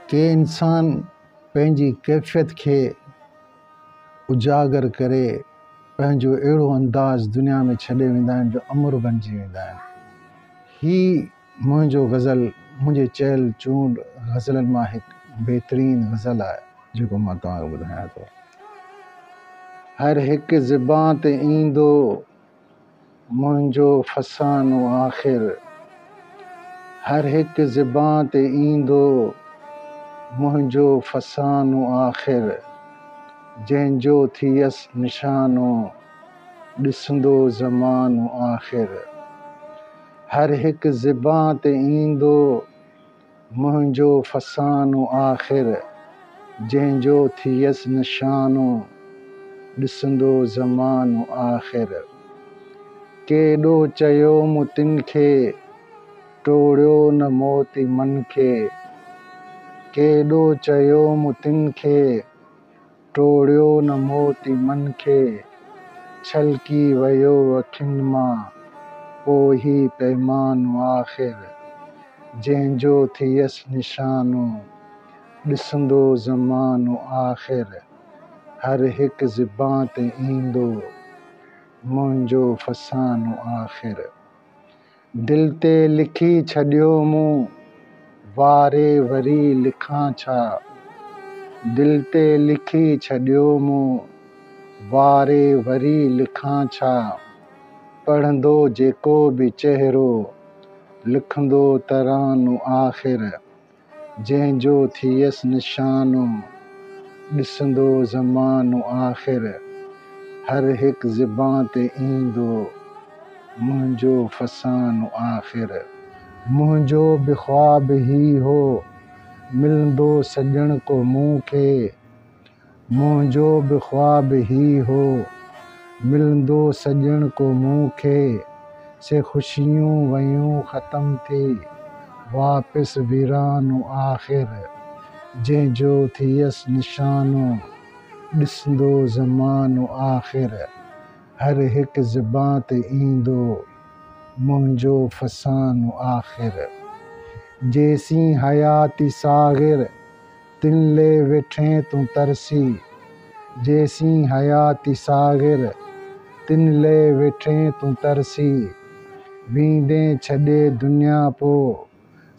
के इंसान पंहिंजी कैफ़ियत खे उजागर करे पंहिंजो अहिड़ो अंदाज़ दुनिया में छॾे वेंदा आहिनि जो अमर बणिजी वेंदा आहिनि। ही मुंहिंजो गज़ल मुंहिंजे चयल चूंड गज़लनि मां हिकु बहितरीनु गज़ल आहे जेको मां तव्हांखे ॿुधायां थो। हर हिकु ज़बान ते ईंदो मुंहिंजो फ़सानो आख़िर, हर हिकु ज़बान ते ईंदो मुंहिंजो फ़सानो आख़िर, जंहिंजो थियसि निशानो ॾिसंदो ज़मानो आख़िर। हर हिकु ज़बान ते ईंदो मुंहिंजो फ़सानो आख़िर, जंहिंजो थियसि निशानो ॾिसंदो ज़मानो आख़िर। केॾो चयो मूं तिन खे टोड़ियो न मोती मन खे, केॾो चयो मूं तिन खे टोड़ियो न मोती मन खे, छलकी वियो अखियुनि मां पोइ ही पैमानो आख़िर, जंहिंजो थियसि निशानो ॾिसंदो ज़मानो आख़िर। हर हिकु ज़बान ते ईंदो मुंहिंजो फ़सानो आख़िर। दिल ते लिखी छॾियो मूं वारे वरी लिखां छा, दिल ते लिखी छॾियो मूं वारे वरी लिखां छा, पढ़ंदो जेको बि चहिरो लिखंदो तरानो आख़िर, जंहिंजो थियसि निशानो ॾिसंदो ज़मानो आख़िर। हर हिकु ज़बान ते ईंदो मुंहिंजो फ़सानो आख़िर। मुंहिंजो बि ख़्वाब ही हो मिलंदो सॼण को मूं खे, मुंहिंजो बि ख़्वाब ही हो मिलंदो सॼण को मूं खे, से ख़ुशियूं वयूं ख़तम थी वापसि वीरानो आख़िर, जंहिंजो थियसि निशानो ॾिसंदो ज़मानो आख़िर। हर हिकु ज़बान ते ईंदो मुंहिंजो फ़सानो आख़िर। जेसीं हयाती साग़िर तिन ले वेठे तूं तरसी, जेसीं हयाती साग़िर तिन ले वेठे तूं तरसी, वींदे छॾे दुनिया पोइ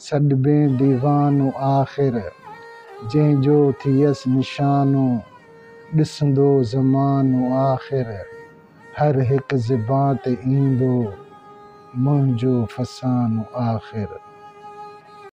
सॾिबे दीवानो आख़िर, जंहिंजो थियसि निशानो ॾिसंदो ज़मानो आख़िर। हर हिकु ज़बान ते ईंदो मुंहिंजो फ़सानो आख़िर।